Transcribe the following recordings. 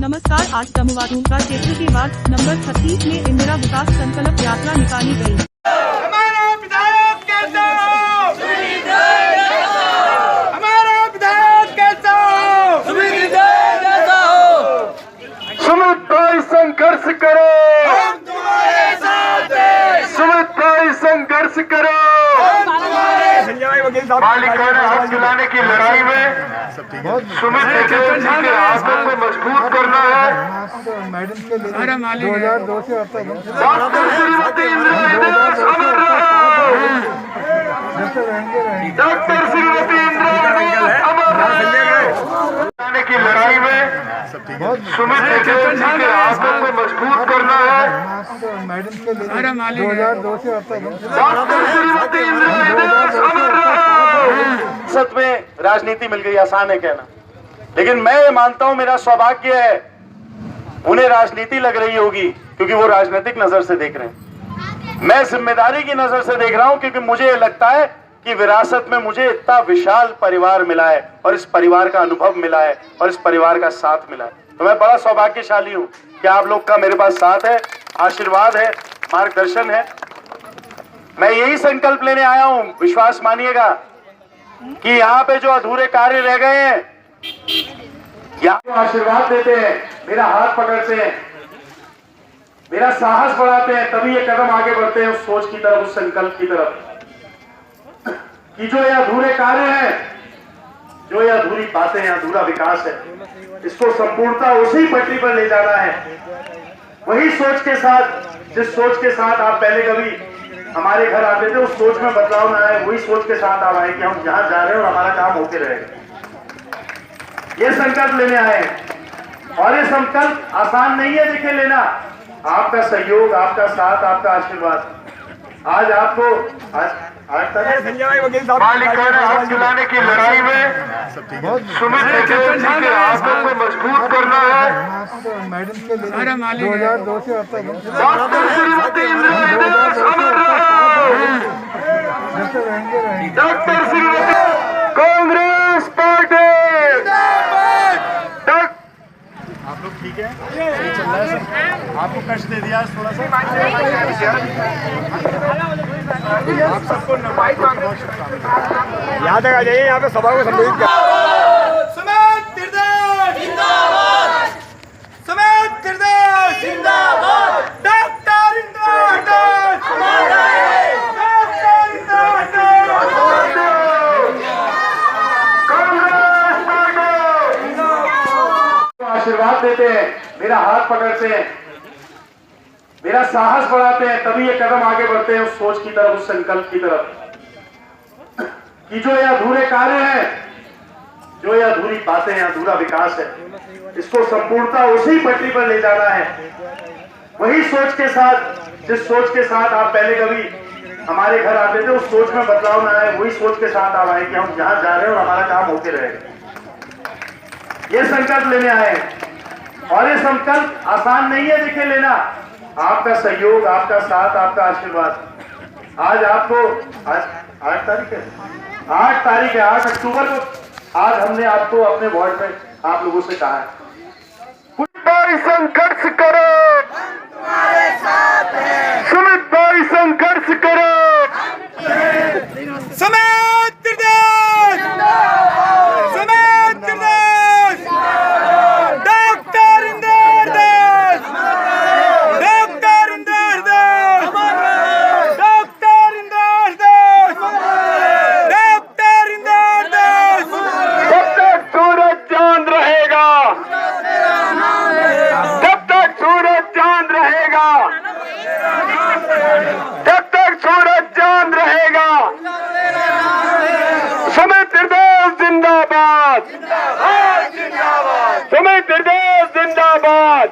नमस्कार। आज तमुवादूं का क्षेत्र के वार्ड नंबर 36 में इंदिरा विकास संकल्प यात्रा निकाली गई। हमारा विधायक कैसा हो? हमारा विधायक कैसा हो? सुमित भाई संघर्ष करो, हम तुम्हारे साथ हैं। सुमित भाई संघर्ष करो। हम तुम्हारे मालिकाना हक दिलाने की लड़ाई में सुमित देव जी के हाथों को मजबूत करना है। मैडम के लिए 2002 से अब तक डॉक्टर श्रीमती इंदिरा विकास अमर रहो। डॉक्टर श्रीमती इंदिरा विकास अमर रहो। दिलाने की लड़ाई में सुमित देव जी के हाथों को मजबूत करना है। मैडम के लिए 2002 से अब तक डॉक्टर श्रीमती इंदिरा विकास अमर रहो। सच में राजनीति मिल गई, आसान है कहना, लेकिन मैं ये मानता हूं, मेरा सौभाग्य है, उन्हें राजनीति लग रही होगी क्योंकि वो राजनीतिक नजर से देख रहे हैं। मैं जिम्मेदारी की नजर से देख रहा हूं क्योंकि मुझे ये लगता है कि विरासत में मुझे इतना विशाल परिवार मिला है और इस परिवार का अनुभव मिला है और इस परिवार का साथ मिला है। तो मैं बड़ा सौभाग्यशाली हूं कि आप लोग का मेरे पास साथ है, आशीर्वाद है, मार्गदर्शन है। मैं यही संकल्प लेने आया हूं, विश्वास मानिएगा कि यहाँ पे जो अधूरे कार्य रह गए हैं, यहाँ आशीर्वाद देते हैं, मेरा हाथ पकड़ते हैं, मेरा साहस बढ़ाते हैं, तभी ये कदम आगे बढ़ते हैं उस सोच की तरफ, उस संकल्प की तरफ कि जो ये अधूरे कार्य हैं, जो ये अधूरी बातें हैं, अधूरा विकास है, इसको संपूर्णता उसी पटरी पर ले जाना है। वही सोच के साथ, जिस सोच के साथ आप पहले कभी हमारे घर आते थे, उस सोच में बदलाव ना आए, वही सोच के साथ आप आए कि हम जहां जा रहे हैं और हमारा काम होते रहेगा। ये संकल्प लेने आए और ये संकल्प आसान नहीं है देखे लेना। आपका सहयोग, आपका साथ, आपका आशीर्वाद आज आपको मालिकाना हक दिलाने की लड़ाई में सुमित देव जी के हाथों को मजबूत करना है। मैडम के लिए 2002 से अब तक डॉक्टर श्रीमती इंदिरा विकास अमर रहो। Doctor Shrimati Congress party. आप लोग ठीक है? सही चल रहा है सब? आपको कष्ट दे दिया थोड़ा सा? आप सबको यहाँ तक आ जाइए, यहाँ पे सभा को संबोधित कर। सुमित निर्देश जिंदाबाद, सुमित निर्देश जिंदाबाद, डॉक्टर इंदिरा विकास अमर रहे, डॉक्टर इंदिरा विकास अमर रहे। कांग्रेस पार्टी। आशीर्वाद देते हैं, मेरा हाथ पकड़ते हैं, मेरा साहस बढ़ाते हैं, तभी ये कदम आगे बढ़ते हैं उस सोच की तरफ, उस संकल्प की तरफ कि जो ये अधूरे कार्य हैं, जो ये अधूरी बातें हैं, अधूरा विकास है, इसको संपूर्णता उसी पटरी पर ले जाना है। वही सोच के साथ, जिस सोच के साथ आप पहले कभी हमारे घर आते थे, उस सोच में बदलाव ना आए, वही सोच के साथ आप आए कि हम जहां जा रहे हैं और हमारा काम होते रहेगा। ये संकल्प लेने आए और ये संकल्प आसान नहीं है देखे लेना। आपका सहयोग, आपका साथ, आपका आशीर्वाद आज आपको, आज 8 तारीख है, 8 तारीख है, 8 अक्टूबर को आज हमने आपको अपने वार्ड में आप लोगों से कहा है भाई संघर्ष करो, तुम्हारे साथ हैं। सुमित भाई संघर्ष करो। सुमित निर्देश सुमित निर्देश, डॉक्टर इंदिरा विकास, डॉक्टर इंदिरा विकास, डॉक्टर इंदिरा विकास, डॉक्टर इंदिरा विकास। जब तक सूरज चांद रहेगा, जब तक सूरज चांद रहेगा, जब तक सूरज चांद रहेगा, सुमित निर्देश जिंदाबाद, सुमित निर्देश जिंदाबाद,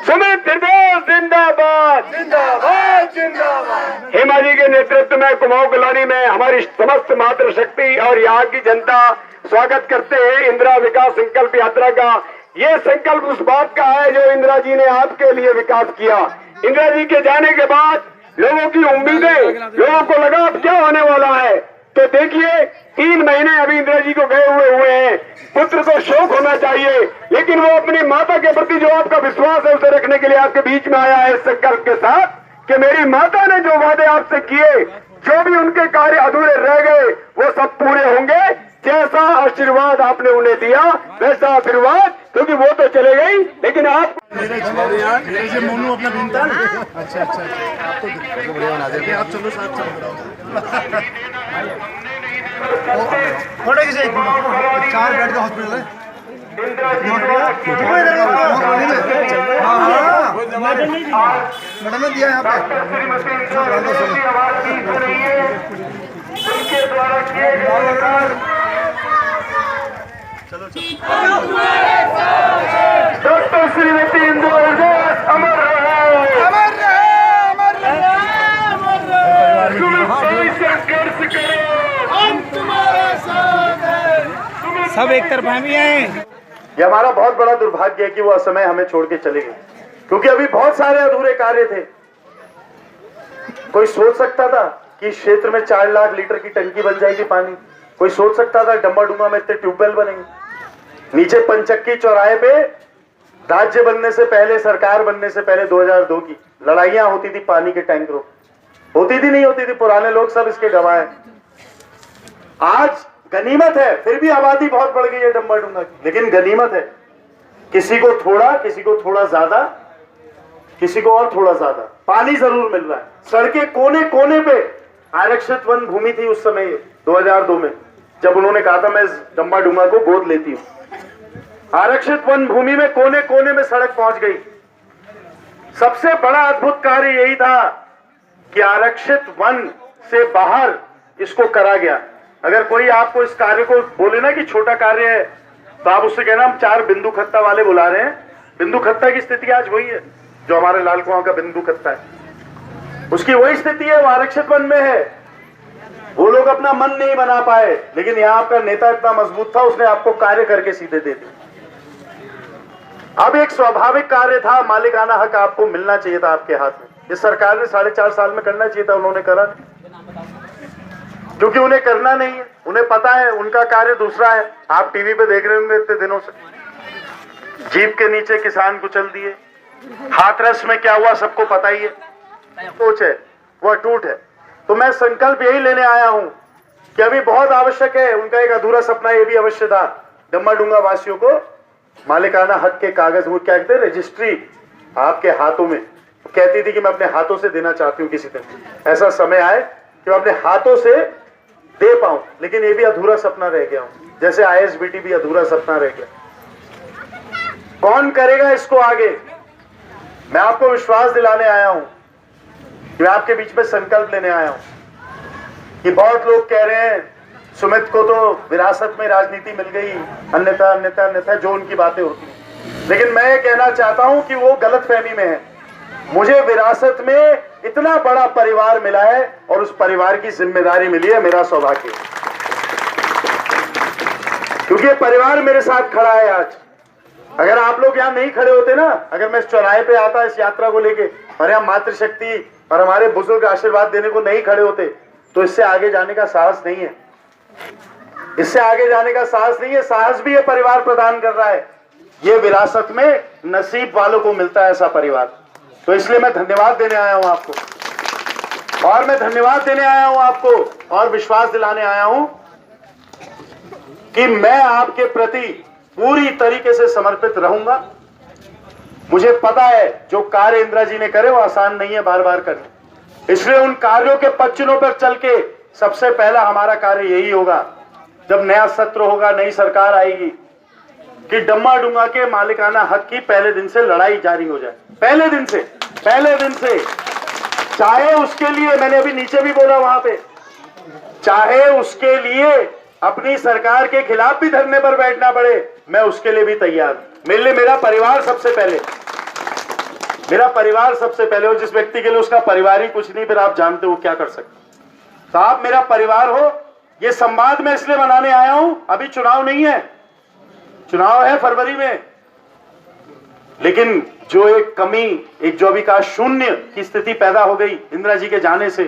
सुमित निर्देश जिंदाबाद। हेमा जी के नेतृत्व में कुमाऊं कॉलोनी में हमारी समस्त मातृशक्ति और यहाँ की जनता स्वागत करते हैं इंदिरा विकास संकल्प यात्रा का। ये संकल्प उस बात का है जो इंदिरा जी ने आपके लिए विकास किया। इंदिरा जी के जाने के बाद लोगों की उम्मीदें, लोगों को लगा अब क्या होने वाला है, तो देखिए 3 महीने अभी इंदिरा जी को गए हुए हैं। पुत्र को शौक होना चाहिए, लेकिन वो अपनी माता के प्रति जो आपका विश्वास है उसे रखने के लिए आपके बीच में आया है इस संकल्प के साथ कि मेरी माता ने जो वादे आपसे किए, जो भी उनके कार्य अधूरे रह गए वो सब पूरे होंगे। जैसा आशीर्वाद आपने उन्हें दिया वैसा आशीर्वाद, क्योंकि वो तो चले गई, लेकिन आप मेरे से मोनू अपना ढूंढता है। अच्छा आप तो बढ़िया बना देते। आप चलो साथ चलो। थोड़ा किसे 4 बेड का हॉस्पिटल है। मैडम ने दिया यहाँ पे। चलो डॉक्टर श्रीमती इंदिरा हृदय अमर रहे, अमर रहे, अमर रहे, अमर रहे। संघर्ष करो, हम तुम्हारे साथ हैं। सब एक तरफा भी हैं। ये हमारा बहुत बड़ा दुर्भाग्य है कि वो असमय हमें छोड़ के चले गए, क्योंकि अभी बहुत सारे अधूरे कार्य थे। कोई सोच सकता था कि इस क्षेत्र में 4 लाख लीटर की टंकी बन जाएगी पानी? कोई सोच सकता था डम्बा में इतने ट्यूबवेल बनेंगे? नीचे पंचक्की चौराहे पे राज्य बनने से पहले, सरकार बनने से पहले 2002 की लड़ाइयां होती थी पानी के टैंकरों, होती थी नहीं होती थी, पुराने लोग सब इसके गवाह हैं। आज गनीमत है, फिर भी आबादी बहुत बढ़ गई है डम्बा की, लेकिन गनीमत है। किसी को थोड़ा ज्यादा, किसी को और थोड़ा ज्यादा पानी जरूर मिल रहा है। सड़कें कोने कोने पे आरक्षित वन भूमि थी उस समय 2002 में, जब उन्होंने कहा था मैं इस डम्बा को गोद लेती हूं। आरक्षित वन भूमि में कोने कोने में सड़क पहुंच गई। सबसे बड़ा अद्भुत कार्य यही था कि आरक्षित वन से बाहर इसको करा गया। अगर कोई आपको इस कार्य को बोले ना कि छोटा कार्य है, तो आप उससे कहना हम 4 बिंदु खत्ता वाले बुला रहे हैं। बिंदु खत्ता की स्थिति आज वही है जो हमारे लाल कुआं का बिंदु खत्ता है, उसकी वही स्थिति है। वो आरक्षित वन में है। वो लोग अपना मन नहीं बना पाए, लेकिन यहाँ आपका नेता इतना मजबूत था, उसने आपको कार्य करके सीधे दे दिए। अब एक स्वाभाविक कार्य था, मालिकाना हक आपको मिलना चाहिए था आपके हाथ में। इस सरकार ने 4.5 साल में करना चाहिए था, उन्होंने करा नहीं, क्योंकि उन्हें करना नहीं है। उन्हें पता है उनका कार्य दूसरा है। आप टीवी पे देख रहे होंगे इतने दिनों से, जीप के नीचे किसान कुचल दिए, हाथरस में क्या हुआ सबको पता ही है। सोच है वह टूट है। तो मैं संकल्प यही लेने आया हूं कि अभी बहुत आवश्यक है। उनका एक अधूरा सपना ये भी अवश्य था, डम्बा वासियों को मालिकाना हक के कागज, वो क्या कहते हैं, रजिस्ट्री आपके हाथों में। कहती थी कि मैं अपने हाथों से देना चाहती हूँ, किसी दिन ऐसा समय आए कि मैं अपने हाथों से दे पाऊं। लेकिन ये भी अधूरा सपना रह गया हूं, जैसे ISBT भी अधूरा सपना रह गया। कौन करेगा इसको आगे? मैं आपको विश्वास दिलाने आया हूं, मैं आपके बीच में संकल्प लेने आया हूं कि बहुत लोग कह रहे हैं सुमित को तो विरासत में राजनीति मिल गई, अन्यथा अन्यथा अन्यथा, जो उनकी बातें होती हैं। लेकिन मैं ये कहना चाहता हूं कि वो गलतफहमी में है। मुझे विरासत में इतना बड़ा परिवार मिला है और उस परिवार की जिम्मेदारी मिली है, मेरा सौभाग्य, क्योंकि ये परिवार मेरे साथ खड़ा है आज। अगर आप लोग यहाँ नहीं खड़े होते ना, अगर मैं इस चौराहे पे आता इस यात्रा को लेके और यहाँ मातृशक्ति और हमारे बुजुर्ग आशीर्वाद देने को नहीं खड़े होते, तो इससे आगे जाने का साहस नहीं है। इससे आगे जाने का साहस नहीं है। साहस भी ये परिवार प्रदान कर रहा है। ये विरासत में नसीब वालों को मिलता है ऐसा परिवार। तो इसलिए मैं धन्यवाद देने आया हूं आपको, और मैं धन्यवाद देने आया हूं आपको, और विश्वास दिलाने आया हूं कि मैं आपके प्रति पूरी तरीके से समर्पित रहूंगा। मुझे पता है जो कार्य इंदिरा जी ने करे वो आसान नहीं है बार बार करने, इसलिए उन कार्यों के पच्चीनों पर चल के सबसे पहला हमारा कार्य यही होगा, जब नया सत्र होगा, नई सरकार आएगी, कि डम्बा के मालिकाना हक की पहले दिन से लड़ाई जारी हो जाए। पहले दिन से चाहे उसके लिए, मैंने अभी नीचे भी बोला वहां पे, चाहे उसके लिए अपनी सरकार के खिलाफ भी धरने पर बैठना पड़े, मैं उसके लिए भी तैयार हूं। मेरे लिए मेरा परिवार सबसे पहले, मेरा परिवार सबसे पहले। और जिस व्यक्ति के लिए उसका परिवार ही कुछ नहीं, फिर आप जानते हो क्या कर सकते। तो आप मेरा परिवार हो। ये संवाद मैं इसलिए मनाने आया हूं, अभी चुनाव नहीं है, चुनाव है फरवरी में, लेकिन जो एक कमी, एक जो अभी का शून्य की स्थिति पैदा हो गई इंदिरा जी के जाने से,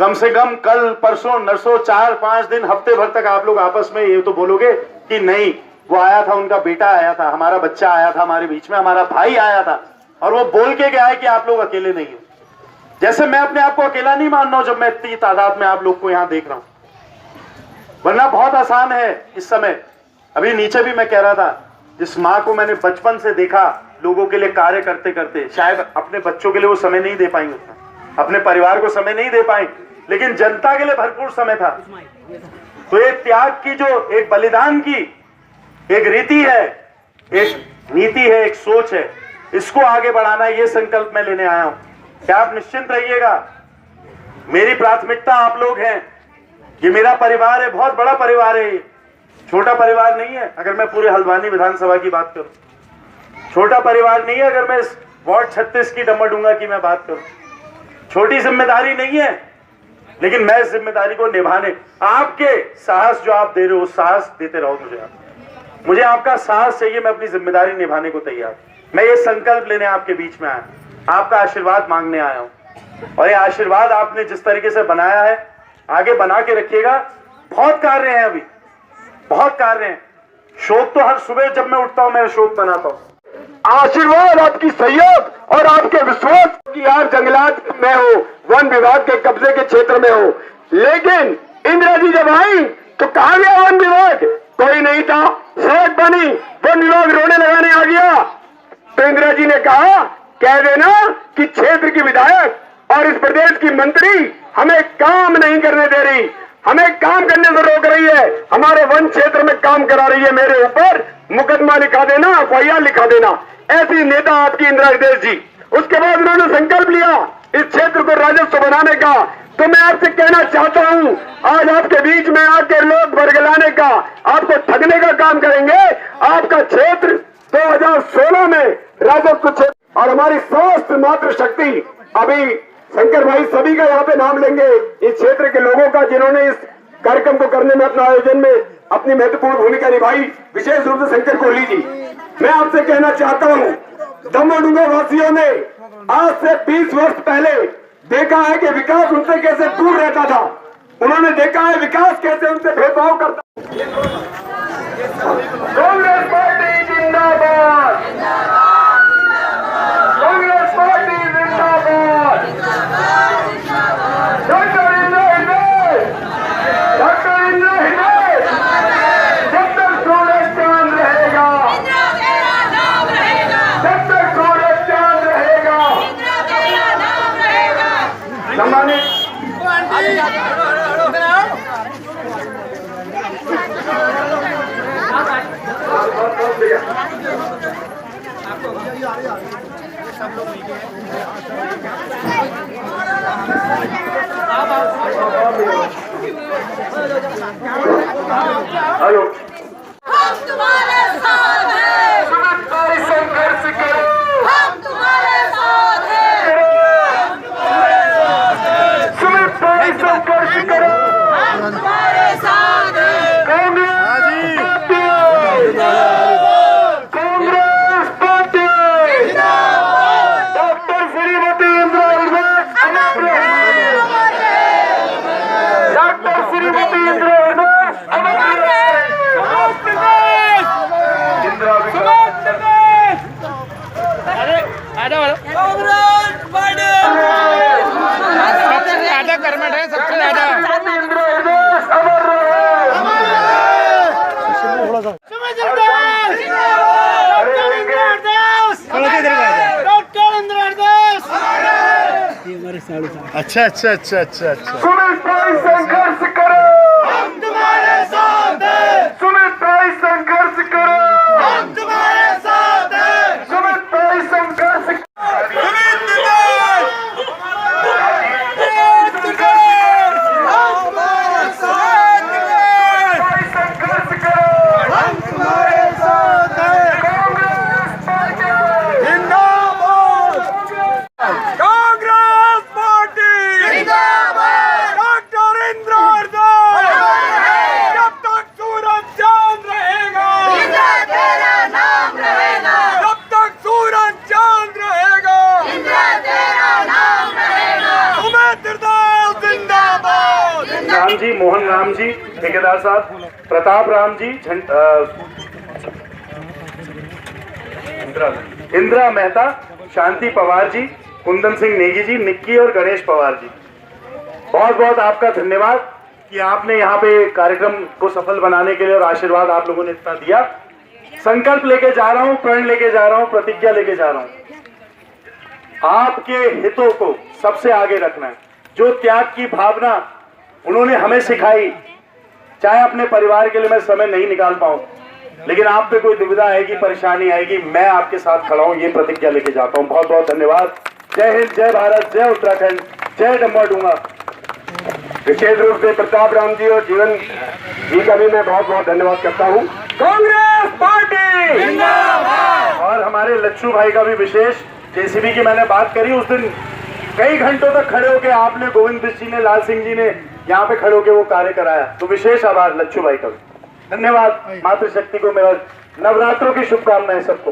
कम से कम कल परसों नरसों 4-5 दिन हफ्ते भर तक आप लोग आपस में ये तो बोलोगे कि नहीं वो आया था, उनका बेटा आया था, हमारा बच्चा आया था हमारे बीच में, हमारा भाई आया था और वो बोल के गया है कि आप लोग अकेले नहीं हो। जैसे मैं अपने आप को अकेला नहीं मान रहा हूं जब मैं इतनी तादाद में आप लोग को यहां देख रहा हूं, वरना बहुत आसान है इस समय। अभी नीचे भी मैं कह रहा था, जिस माँ को मैंने बचपन से देखा लोगों के लिए कार्य करते करते, शायद अपने बच्चों के लिए वो समय नहीं दे पाएंगे उतना, अपने परिवार को समय नहीं दे पाएंगे, लेकिन जनता के लिए भरपूर समय था। तो ये त्याग की जो एक बलिदान की एक रीति है, एक नीति है, एक सोच है, इसको आगे बढ़ाना, ये संकल्प मैं लेने आया हूं। क्या आप निश्चिंत रहिएगा, मेरी प्राथमिकता आप लोग हैं। ये मेरा परिवार है, बहुत बड़ा परिवार है, ये छोटा परिवार नहीं है। अगर मैं पूरे हल्द्वानी विधानसभा की बात करूं, छोटा परिवार नहीं है। अगर मैं वार्ड 36 की डम्बरडुंगा की मैं बात करूं, छोटी जिम्मेदारी नहीं है, लेकिन मैं इस जिम्मेदारी को निभाने, आपके साहस जो आप दे रहे हो, साहस देते रहो मुझे आपका साहस चाहिए। मैं अपनी जिम्मेदारी निभाने को तैयार। मैं ये संकल्प लेने आपके बीच में आया, आपका आशीर्वाद मांगने आया हूं। और ये आशीर्वाद आपने जिस तरीके से बनाया है, आगे बना के रखिएगा। बहुत कार्य हैं, अभी बहुत कार्य हैं। शोक तो हर सुबह जब मैं उठता हूं मैं शोक बनाता हूं। आशीर्वाद आपकी सहयोग और आपके विश्वास की आप जंगलात में हो, वन विभाग के कब्जे के क्षेत्र में हो, लेकिन इंदिरा जी जब आई तो कहा गया वन विभाग कोई नहीं था, सड़क बनी, वन विभाग रोने लगाने आ गया। तो इंदिरा जी ने कहा, कह देना कि क्षेत्र की विधायक और इस प्रदेश की मंत्री हमें काम नहीं करने दे रही, हमें काम करने से रोक रही है, हमारे वन क्षेत्र में काम करा रही है, मेरे ऊपर मुकदमा लिखा देना, FIR लिखा देना। ऐसी नेता आपकी इंदिरा हृदय जी। उसके बाद उन्होंने संकल्प लिया इस क्षेत्र को राजस्व बनाने का। तो मैं आपसे कहना चाहता हूं, आज आपके बीच में आके लोग बरगलाने का, आपको ठगने का काम करेंगे। आपका क्षेत्र 2016 में राजस्व क्षेत्र और हमारी समस्त मातृशक्ति, अभी शंकर भाई सभी का यहाँ पे नाम लेंगे, इस क्षेत्र के लोगों का जिन्होंने इस कार्यक्रम को करने में, अपना आयोजन में अपनी महत्वपूर्ण भूमिका निभाई, विशेष रूप से शंकर कोहली जी। मैं आपसे कहना चाहता हूँ, डम्बरडुंगा वासियों ने आज से 20 वर्ष पहले देखा है कि विकास उनसे कैसे दूर रहता था। उन्होंने देखा है विकास कैसे उनसे भेदभाव करता। कांग्रेस पार्टी जिंदाबाद, कांग्रेस पार्टी जिंदाबाद, डॉक्टर इंदिरा हृदय, डॉक्टर इंदिरा हृदय, जब तक सूरज चांद रहेगा, जब तक सूरज चांद रहेगा। सम्मानित हेलो, हम तुम्हारे साथ हैं, संघर्ष करो, हम तुम्हारे साथ हैं, सुमित भाई संघर्ष करो, हम तुम्हारे साथ हैं। कांग्रेस पार्टी, डॉक्टर श्रीमती इंदिरा हृदय अमर रहे, डॉक्टर श्रीमती इंदिरा हृदय अमर रहे। इंदिरा सबसे ज्यादा कर्मठ है, सबसे ज्यादा। इंदिरा हृदय अमर अच्छा अच्छा अच्छा अच्छा अच्छा। सुमित भाई संघर्ष करो, हम तुम्हारे साथ हैं, सुमित भाई संघर्ष करो, हम तुम्हारे साथ हैं। सुमित भाई संघर्ष सुमित विकास, हम तुम्हारे साथ हैं, भाई संघर्ष करो, हम तुम्हारे साथ हैं। कांग्रेस पार्टी जिंदाबाद, कांग्रेस पार्टी जिंदाबाद, डॉक्टर इंदिरा ठेकेदार साहब, प्रताप राम जी, इंदिरा मेहता, शांति पवार जी, कुंदन सिंह नेगी जी, निक्की और गणेश पवार जी, बहुत बहुत आपका धन्यवाद कि आपने यहाँ पे कार्यक्रम को सफल बनाने के लिए और आशीर्वाद आप लोगों ने इतना दिया। संकल्प लेके जा रहा हूँ, प्रण लेके जा रहा हूँ, प्रतिज्ञा लेके जा रहा हूँ, आपके हितों को सबसे आगे रखना है। जो त्याग की भावना उन्होंने हमें सिखाई, चाहे अपने परिवार के लिए मैं समय नहीं निकाल पाऊं, लेकिन आप पे कोई दुविधा आएगी, परेशानी आएगी, मैं आपके साथ खड़ा हूं, ये प्रतिज्ञा लेके जाता हूं। बहुत बहुत धन्यवाद। जय हिंद, जय भारत, जय उत्तराखंड, जय डम्बा। विशेष रूप से प्रताप राम जी और जीवन जी का भी मैं बहुत बहुत धन्यवाद करता हूँ। कांग्रेस पार्टी जिंदाबाद। और हमारे लच्छू भाई का भी विशेष, जेसीबी की मैंने बात करी उस दिन, कई घंटों तक खड़े होकर आपने, गोविंद बिष्ट जी ने, लाल सिंह जी ने यहाँ पे खड़े होकर वो कार्य कराया, तो विशेष आभार लच्छू भाई का। धन्यवाद। मातृशक्ति को मेरा नवरात्रों की शुभकामनाएं सबको।